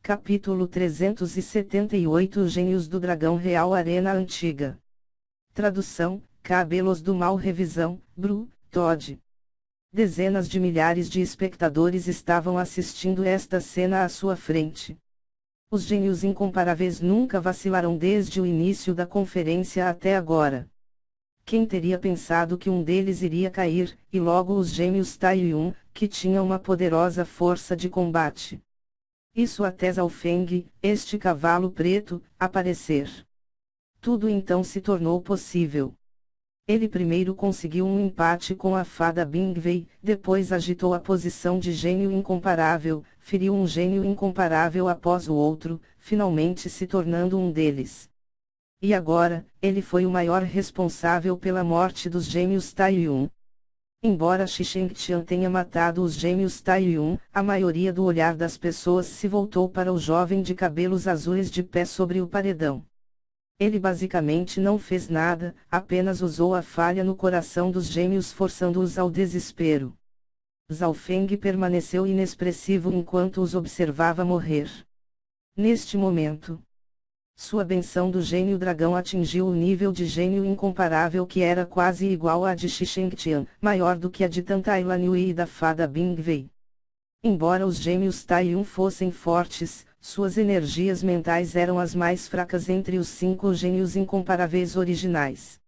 Capítulo 378 Os Gênios do Dragão Real Arena Antiga. Tradução, Cabelos do Mal Revisão, Bru, Todd. Dezenas de milhares de espectadores estavam assistindo esta cena à sua frente. Os gênios incomparáveis nunca vacilaram desde o início da conferência até agora. Quem teria pensado que um deles iria cair, e logo os gêmeos Taiyun, que tinham uma poderosa força de combate. Isso até Zhaofeng, este cavalo preto, aparecer. Tudo então se tornou possível. Ele primeiro conseguiu um empate com a fada Bingwei, depois agitou a posição de gênio incomparável, feriu um gênio incomparável após o outro, finalmente se tornando um deles. E agora, ele foi o maior responsável pela morte dos gêmeos Taiyun. Embora Shi Shengtian tenha matado os gêmeos Taiyun, a maioria do olhar das pessoas se voltou para o jovem de cabelos azuis de pé sobre o paredão. Ele basicamente não fez nada, apenas usou a falha no coração dos gêmeos forçando-os ao desespero. Zhaofeng permaneceu inexpressivo enquanto os observava morrer. Neste momento, sua benção do gênio dragão atingiu o nível de gênio incomparável que era quase igual à de Shi Shengtian, maior do que a de Tantai Lanhui e da fada Bingwei. Embora os gêmeos Taiyun fossem fortes, suas energias mentais eram as mais fracas entre os 5 gênios incomparáveis originais.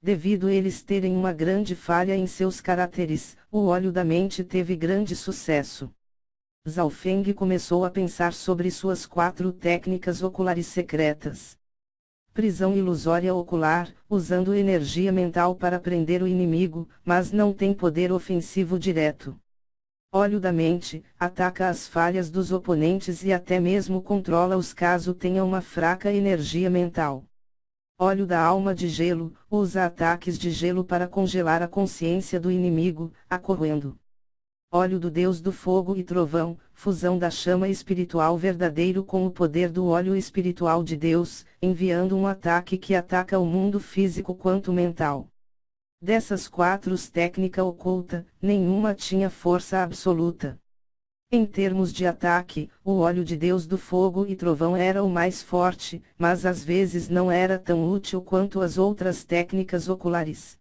Devido eles terem uma grande falha em seus caracteres, o olho da mente teve grande sucesso. Zhaofeng começou a pensar sobre suas 4 técnicas oculares secretas. Prisão ilusória ocular, usando energia mental para prender o inimigo, mas não tem poder ofensivo direto. Olho da mente, ataca as falhas dos oponentes e até mesmo controla-os caso tenha uma fraca energia mental. Olho da alma de gelo, usa ataques de gelo para congelar a consciência do inimigo, acorrendo. Olho do Deus do Fogo e Trovão, fusão da chama espiritual verdadeiro com o poder do óleo espiritual de Deus, enviando um ataque que ataca o mundo físico quanto mental. Dessas 4 técnicas oculta, nenhuma tinha força absoluta. Em termos de ataque, o óleo de Deus do Fogo e Trovão era o mais forte, mas às vezes não era tão útil quanto as outras técnicas oculares.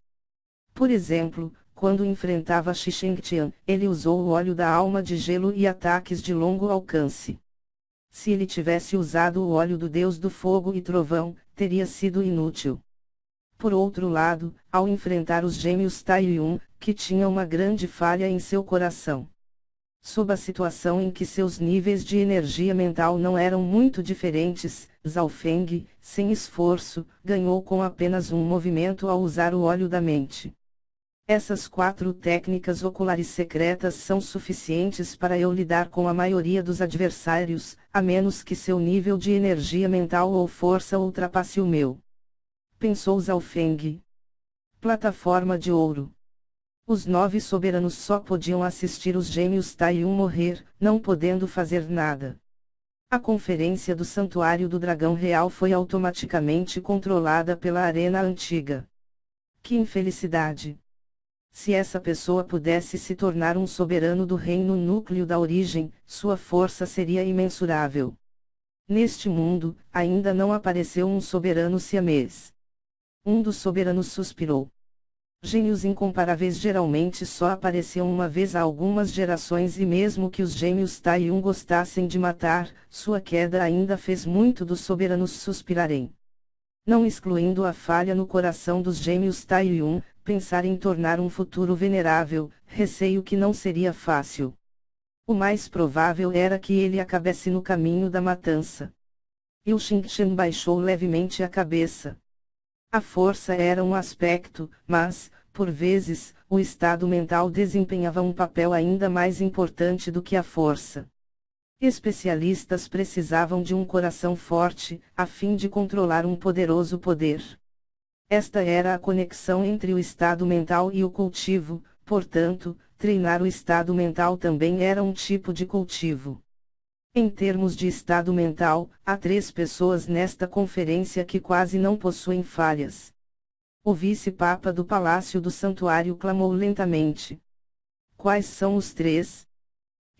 Por exemplo, quando enfrentava Shi Shengtian, ele usou o óleo da alma de gelo e ataques de longo alcance. Se ele tivesse usado o óleo do Deus do Fogo e Trovão, teria sido inútil. Por outro lado, ao enfrentar os gêmeos Taiyun, que tinham uma grande falha em seu coração. Sob a situação em que seus níveis de energia mental não eram muito diferentes, Zhaofeng, sem esforço, ganhou com apenas um movimento ao usar o óleo da mente. Essas 4 técnicas oculares secretas são suficientes para eu lidar com a maioria dos adversários, a menos que seu nível de energia mental ou força ultrapasse o meu. Pensou Zhaofeng. Plataforma de ouro. Os 9 soberanos só podiam assistir os gêmeos Taiyun morrer, não podendo fazer nada. A conferência do Santuário do Dragão Real foi automaticamente controlada pela Arena Antiga. Que infelicidade! Se essa pessoa pudesse se tornar um soberano do reino núcleo da origem, sua força seria imensurável. Neste mundo, ainda não apareceu um soberano siamês. Um dos soberanos suspirou. Gênios incomparáveis geralmente só apareciam uma vez a algumas gerações e mesmo que os gêmeos Taiyun gostassem de matar, sua queda ainda fez muito dos soberanos suspirarem. Não excluindo a falha no coração dos gêmeos Taiyun, pensar em tornar um futuro venerável, receio que não seria fácil. O mais provável era que ele acabasse no caminho da matança. Yu Xingchen baixou levemente a cabeça. A força era um aspecto, mas, por vezes, o estado mental desempenhava um papel ainda mais importante do que a força. Especialistas precisavam de um coração forte, a fim de controlar um poderoso poder. Esta era a conexão entre o estado mental e o cultivo, portanto, treinar o estado mental também era um tipo de cultivo. Em termos de estado mental, há 3 pessoas nesta conferência que quase não possuem falhas. O vice-papa do Palácio do Santuário clamou lentamente. Quais são os 3?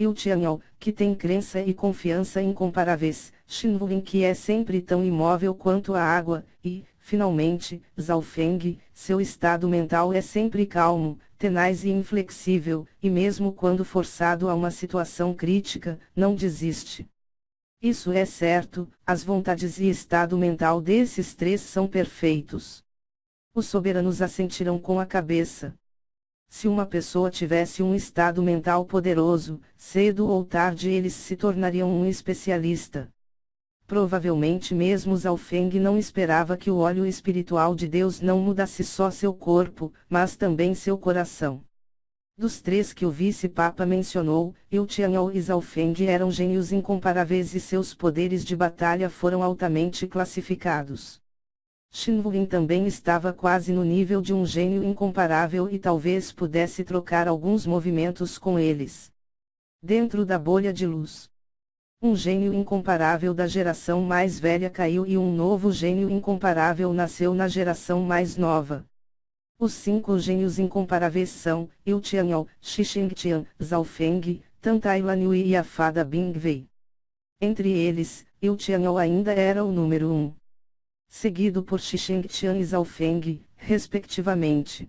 Eu Tianyao, que tem crença e confiança incomparáveis, Shinwulin que é sempre tão imóvel quanto a água, e, finalmente, Zhao Feng, seu estado mental é sempre calmo, tenaz e inflexível, e mesmo quando forçado a uma situação crítica, não desiste. Isso é certo, as vontades e estado mental desses três são perfeitos. Os soberanos assentiram com a cabeça. Se uma pessoa tivesse um estado mental poderoso, cedo ou tarde eles se tornariam um especialista. Provavelmente mesmo Zhao Feng não esperava que o óleo espiritual de Deus não mudasse só seu corpo, mas também seu coração. Dos três que o vice-papa mencionou, Eu Tianyao e Zhao Feng eram gênios incomparáveis e seus poderes de batalha foram altamente classificados. Shinwulin também estava quase no nível de um gênio incomparável e talvez pudesse trocar alguns movimentos com eles. Dentro da bolha de luz, um gênio incomparável da geração mais velha caiu e um novo gênio incomparável nasceu na geração mais nova. Os 5 gênios incomparáveis são, Eu Tianyao, Shi Shengtian, Zhao Feng, Tantai Lanhui e a fada Bingwei. Entre eles, Eu Tianyao ainda era o número 1. Seguido por Shi Shengtian e Zhao Feng, respectivamente.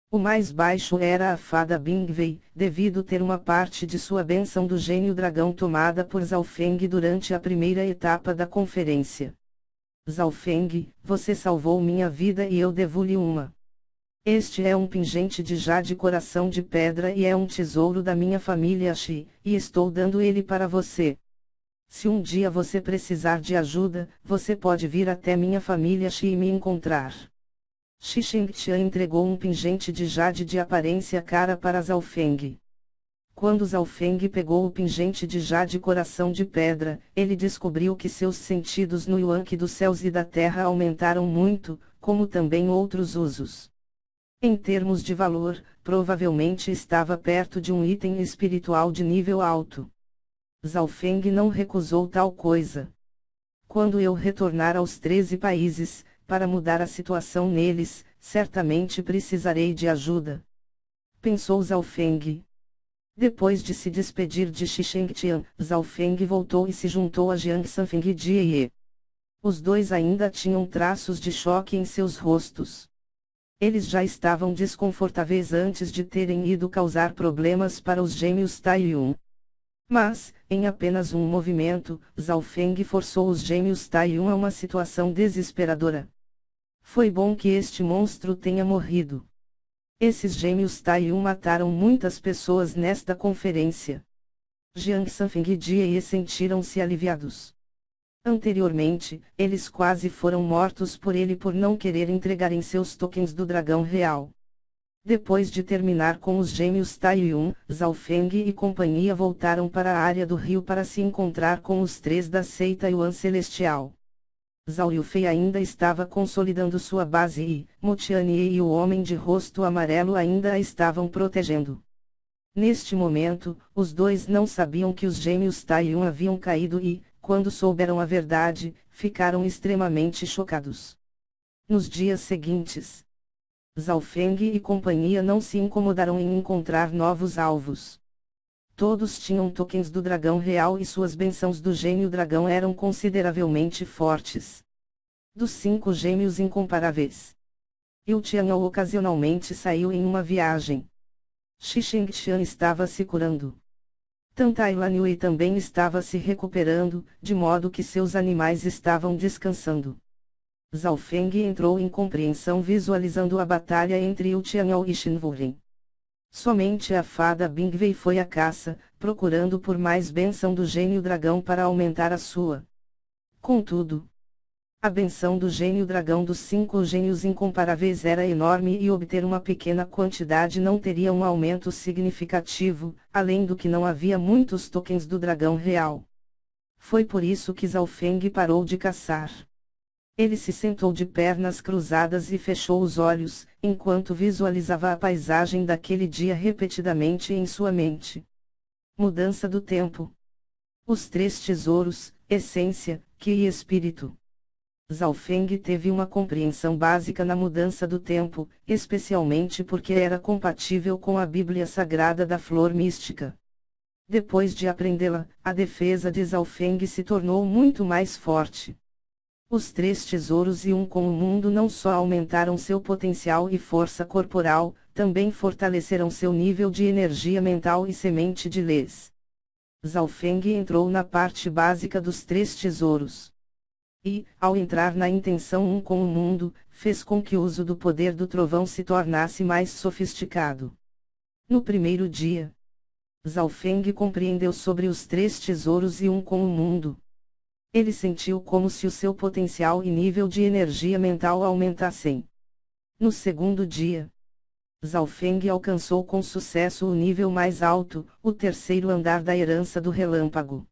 O mais baixo era a fada Bingwei, devido ter uma parte de sua bênção do gênio dragão tomada por Zhao Feng durante a primeira etapa da conferência. Zhao Feng, você salvou minha vida e eu devo-lhe uma. Este é um pingente de jade coração de pedra e é um tesouro da minha família Shi, e estou dando ele para você. Se um dia você precisar de ajuda, você pode vir até minha família Shi e me encontrar. Shi Shengtian entregou um pingente de jade de aparência cara para Zhao Feng. Quando Zhao Feng pegou o pingente de jade coração de pedra, ele descobriu que seus sentidos no Yuan-Qi dos céus e da terra aumentaram muito, como também outros usos. Em termos de valor, provavelmente estava perto de um item espiritual de nível alto. Zhao Feng não recusou tal coisa. Quando eu retornar aos 13 países, para mudar a situação neles, certamente precisarei de ajuda. Pensou Zhao Feng. Depois de se despedir de Shi Shengtian, Zhao Feng voltou e se juntou a Jiang Sanfeng e Jie. Os dois ainda tinham traços de choque em seus rostos. Eles já estavam desconfortáveis antes de terem ido causar problemas para os gêmeos Taiyun. Mas, em apenas um movimento, Zhao Feng forçou os gêmeos Taiyun a uma situação desesperadora. Foi bom que este monstro tenha morrido. Esses gêmeos Taiyun mataram muitas pessoas nesta conferência. Jiang Sanfeng e Jie sentiram-se aliviados. Anteriormente, eles quase foram mortos por ele por não querer entregarem seus tokens do dragão real. Depois de terminar com os gêmeos Taiyun, Zhao Feng e companhia voltaram para a área do rio para se encontrar com os 3 da seita Yuan Celestial. Zhao Yufei ainda estava consolidando sua base e, Mo Tianyi e o homem de rosto amarelo ainda a estavam protegendo. Neste momento, os dois não sabiam que os gêmeos Taiyun haviam caído e, quando souberam a verdade, ficaram extremamente chocados. Nos dias seguintes, Zhao Feng e companhia não se incomodaram em encontrar novos alvos. Todos tinham tokens do dragão real e suas bênçãos do gênio dragão eram consideravelmente fortes. Dos 5 gêmeos incomparáveis, Eu Tianyao ocasionalmente saiu em uma viagem. Shi Shengtian estava se curando. Tantai Lanhui também estava se recuperando, de modo que seus animais estavam descansando. Zhao Feng entrou em compreensão visualizando a batalha entre Eu Tianyao e Shinwulin. Somente a fada Bingwei foi à caça, procurando por mais bênção do gênio dragão para aumentar a sua. Contudo, a bênção do gênio dragão dos 5 gênios incomparáveis era enorme e obter uma pequena quantidade não teria um aumento significativo, além do que não havia muitos tokens do dragão real. Foi por isso que Zhao Feng parou de caçar. Ele se sentou de pernas cruzadas e fechou os olhos, enquanto visualizava a paisagem daquele dia repetidamente em sua mente. Mudança do tempo. Os 3 tesouros, essência, Qi e espírito. Zhao Feng teve uma compreensão básica na mudança do tempo, especialmente porque era compatível com a Bíblia Sagrada da Flor Mística. Depois de aprendê-la, a defesa de Zhaofeng se tornou muito mais forte. Os 3 tesouros e 1 com o mundo não só aumentaram seu potencial e força corporal, também fortaleceram seu nível de energia mental e semente de lês. Zhaofeng entrou na parte básica dos 3 tesouros. E, ao entrar na intenção 1 com o mundo, fez com que o uso do poder do trovão se tornasse mais sofisticado. No primeiro dia, Zhaofeng compreendeu sobre os 3 tesouros e 1 com o mundo. Ele sentiu como se o seu potencial e nível de energia mental aumentassem. No segundo dia, Zhaofeng alcançou com sucesso o nível mais alto, o 3º andar da herança do relâmpago.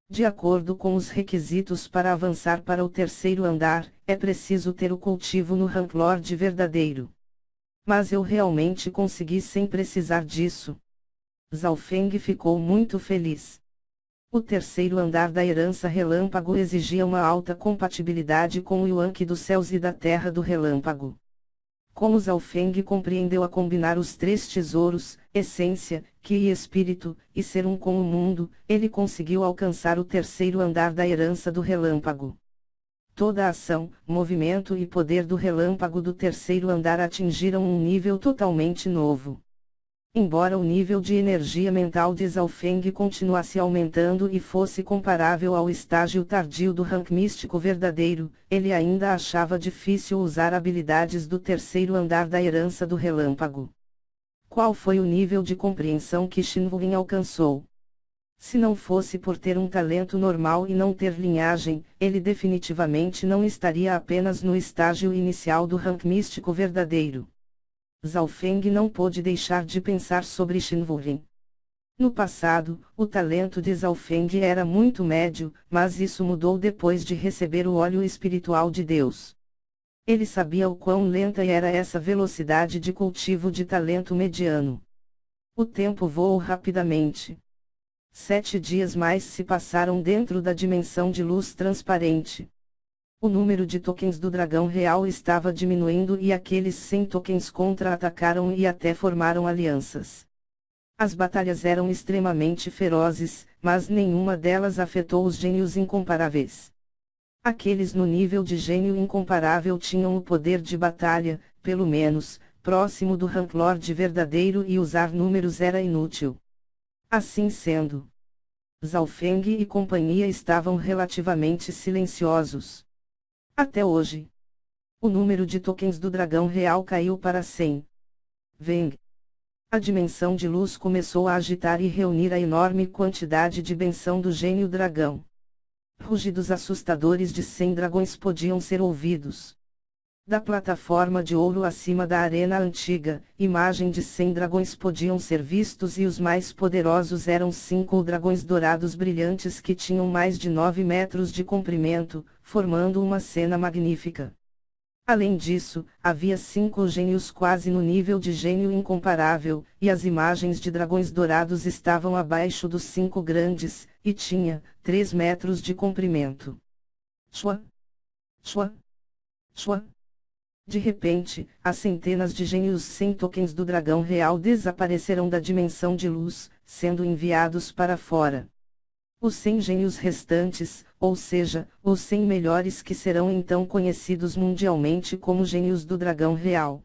De acordo com os requisitos para avançar para o 3º andar, é preciso ter o cultivo no Rank Lord verdadeiro. Mas eu realmente consegui sem precisar disso. Zhaofeng ficou muito feliz. O 3º andar da herança relâmpago exigia uma alta compatibilidade com o Yuan-Qi dos céus e da terra do relâmpago. Como Zhaofeng compreendeu a combinar os 3 tesouros, essência, Qi e espírito, e ser 1 com o mundo, ele conseguiu alcançar o 3º andar da herança do relâmpago. Toda a ação, movimento e poder do relâmpago do 3º andar atingiram um nível totalmente novo. Embora o nível de energia mental de Zhaofeng continuasse aumentando e fosse comparável ao estágio tardio do rank místico verdadeiro, ele ainda achava difícil usar habilidades do 3º andar da herança do relâmpago. Qual foi o nível de compreensão que Shinwulin alcançou? Se não fosse por ter um talento normal e não ter linhagem, ele definitivamente não estaria apenas no estágio inicial do rank místico verdadeiro. Zhaofeng não pôde deixar de pensar sobre Shinwulin. No passado, o talento de Zhaofeng era muito médio, mas isso mudou depois de receber o óleo espiritual de Deus. Ele sabia o quão lenta era essa velocidade de cultivo de talento mediano. O tempo voou rapidamente. 7 dias mais se passaram dentro da dimensão de luz transparente. O número de tokens do dragão real estava diminuindo e aqueles 100 tokens contra-atacaram e até formaram alianças. As batalhas eram extremamente ferozes, mas nenhuma delas afetou os gênios incomparáveis. Aqueles no nível de gênio incomparável tinham o poder de batalha, pelo menos, próximo do Rank Lord verdadeiro e usar números era inútil. Assim sendo, Zhaofeng e companhia estavam relativamente silenciosos. Até hoje, o número de tokens do dragão real caiu para 100. Veng. A dimensão de luz começou a agitar e reunir a enorme quantidade de benção do gênio dragão. Rugidos assustadores de 100 dragões podiam ser ouvidos. Da plataforma de ouro acima da arena antiga, imagem de 100 dragões podiam ser vistos e os mais poderosos eram 5 dragões dourados brilhantes que tinham mais de 9 metros de comprimento, formando uma cena magnífica. Além disso, havia 5 gênios quase no nível de gênio incomparável, e as imagens de dragões dourados estavam abaixo dos 5 grandes, e tinha 3 metros de comprimento. Shua! Shua! Shua! De repente, as centenas de gênios sem tokens do dragão real desapareceram da dimensão de luz, sendo enviados para fora. Os 100 gênios restantes, ou seja, os 100 melhores que serão então conhecidos mundialmente como gênios do dragão real.